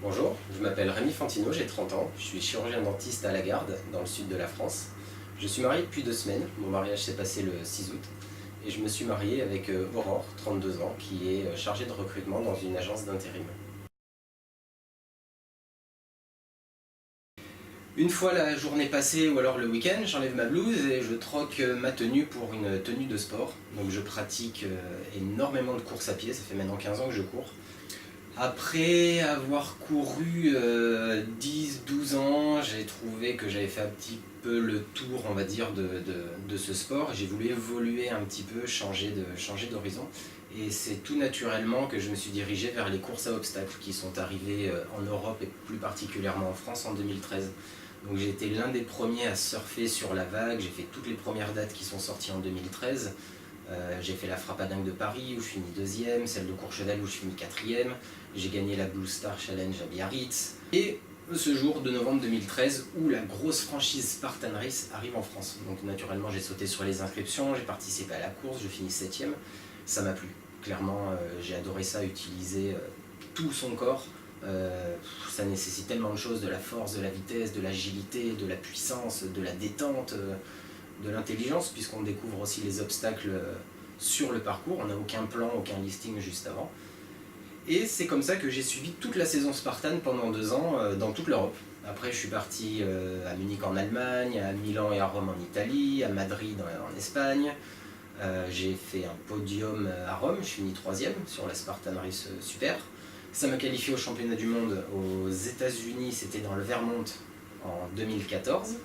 Bonjour, je m'appelle Rémi Fantino, j'ai 30 ans, je suis chirurgien dentiste à La Garde, dans le sud de la France. Je suis marié depuis 2 semaines, mon mariage s'est passé le 6 août, et je me suis marié avec Aurore, 32 ans, qui est chargée de recrutement dans une agence d'intérim. Une fois la journée passée ou alors le week-end, j'enlève ma blouse et je troque ma tenue pour une tenue de sport. Donc je pratique énormément de course à pied, ça fait maintenant 15 ans que je cours. Après avoir couru 10-12 ans, j'ai trouvé que j'avais fait un petit peu le tour, on va dire, de ce sport. J'ai voulu évoluer un petit peu, changer d'horizon. Et c'est tout naturellement que je me suis dirigé vers les courses à obstacles qui sont arrivées en Europe et plus particulièrement en France en 2013. Donc j'ai été l'un des premiers à surfer sur la vague, j'ai fait toutes les premières dates qui sont sorties en 2013. J'ai fait la Frappe à Dingue de Paris où je finis deuxième, celle de Courchevel où je finis quatrième, j'ai gagné la Blue Star Challenge à Biarritz. Et ce jour de novembre 2013 où la grosse franchise Spartan Race arrive en France. Donc naturellement j'ai sauté sur les inscriptions, j'ai participé à la course, je finis septième. Ça m'a plu. Clairement j'ai adoré ça, utiliser tout son corps. Ça nécessite tellement de choses, de la force, de la vitesse, de l'agilité, de la puissance, de la détente, de l'intelligence, puisqu'on découvre aussi les obstacles sur le parcours. On n'a aucun plan, aucun listing juste avant. Et c'est comme ça que j'ai suivi toute la saison Spartan pendant 2 ans dans toute l'Europe. Après je suis parti à Munich en Allemagne, à Milan et à Rome en Italie, à Madrid en Espagne. J'ai fait un podium à Rome, je finis 3e sur la Spartan Race Super. Ça m'a qualifié au championnat du monde aux États-Unis, c'était dans le Vermont en 2014.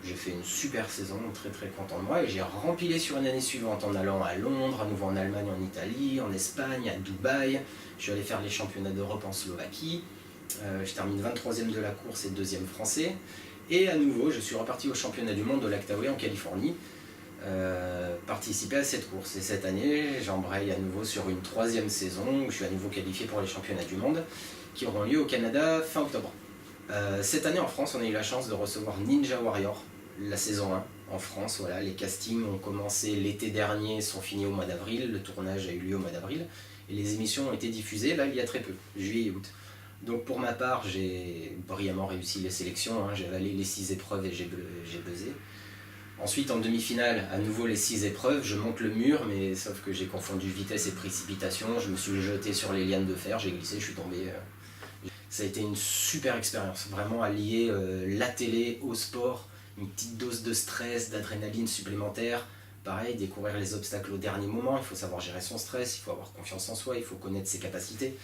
J'ai fait une super saison, très très content de moi, et j'ai rempilé sur une année suivante en allant à Londres, à nouveau en Allemagne, en Italie, en Espagne, à Dubaï. Je suis allé faire les championnats d'Europe en Slovaquie. Je termine 23e de la course et 2e français. Et à nouveau, je suis reparti au championnat du monde au Lac Tahoe en Californie, participer à cette course. Et cette année, j'embraye à nouveau sur une 3e saison où je suis à nouveau qualifié pour les championnats du monde qui auront lieu au Canada fin octobre. Cette année en France, on a eu la chance de recevoir Ninja Warrior, la saison 1 en France. Voilà, les castings ont commencé l'été dernier, sont finis au mois d'avril, le tournage a eu lieu au mois d'avril et les émissions ont été diffusées là il y a très peu, juillet et août. Donc pour ma part, j'ai brillamment réussi les sélections, j'ai avalé les 6 épreuves et j'ai buzzé. Ensuite, en demi-finale, à nouveau les 6 épreuves, je monte le mur, mais sauf que j'ai confondu vitesse et précipitation, je me suis jeté sur les lianes de fer, j'ai glissé, je suis tombé. Ça a été une super expérience, vraiment à lier la télé au sport, une petite dose de stress, d'adrénaline supplémentaire. Pareil, découvrir les obstacles au dernier moment, il faut savoir gérer son stress, il faut avoir confiance en soi, il faut connaître ses capacités,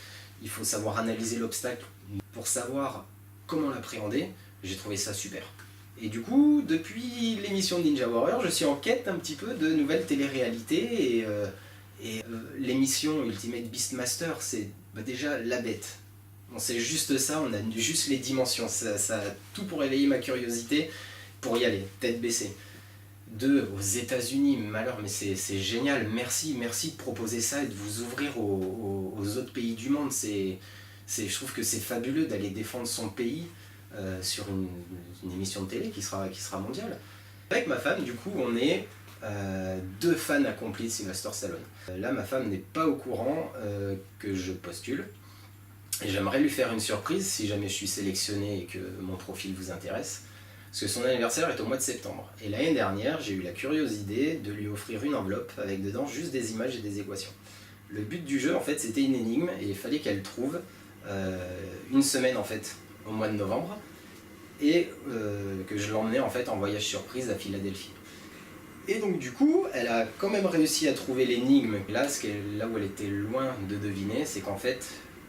il faut savoir analyser l'obstacle pour savoir comment l'appréhender. J'ai trouvé ça super. Et du coup, depuis l'émission de Ninja Warrior, je suis en quête un petit peu de nouvelles téléréalités et l'émission Ultimate Beastmaster, c'est déjà la bête. Bon, c'est juste ça, on a juste les dimensions, ça a tout pour éveiller ma curiosité, pour y aller, tête baissée. 2, aux États-Unis, malheur, mais c'est génial, merci de proposer ça et de vous ouvrir aux autres pays du monde. Je trouve que c'est fabuleux d'aller défendre son pays sur une émission de télé qui sera mondiale. Avec ma femme, du coup, on est 2 fans accomplis de Sylvester Stallone. Là, ma femme n'est pas au courant que je postule. Et j'aimerais lui faire une surprise si jamais je suis sélectionné et que mon profil vous intéresse. Parce que son anniversaire est au mois de septembre. Et l'année dernière, j'ai eu la curieuse idée de lui offrir une enveloppe avec dedans juste des images et des équations. Le but du jeu, en fait, c'était une énigme et il fallait qu'elle trouve une semaine, en fait, au mois de novembre, et que je l'emmenais, en fait, en voyage surprise à Philadelphie. Et donc du coup, elle a quand même réussi à trouver l'énigme. Là où elle était loin de deviner, c'est qu'en fait,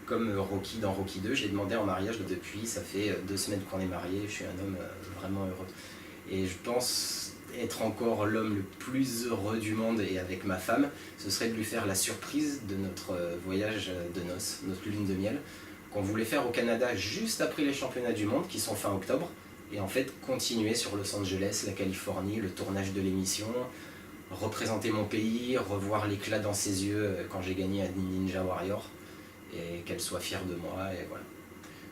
comme Rocky dans Rocky 2, je l'ai demandé en mariage depuis, ça fait 2 semaines qu'on est mariés, je suis un homme vraiment heureux. Et je pense être encore l'homme le plus heureux du monde, et avec ma femme, ce serait de lui faire la surprise de notre voyage de noces, notre lune de miel, qu'on voulait faire au Canada juste après les championnats du monde, qui sont fin octobre, et en fait continuer sur Los Angeles, la Californie, le tournage de l'émission, représenter mon pays, revoir l'éclat dans ses yeux quand j'ai gagné à Ninja Warrior, et qu'elle soit fière de moi, et voilà.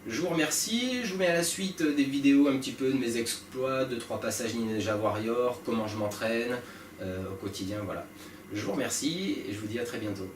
Je vous remercie, je vous mets à la suite des vidéos un petit peu de mes exploits, 2-3 passages Ninja Warrior, comment je m'entraîne au quotidien, voilà. Je vous remercie et je vous dis à très bientôt.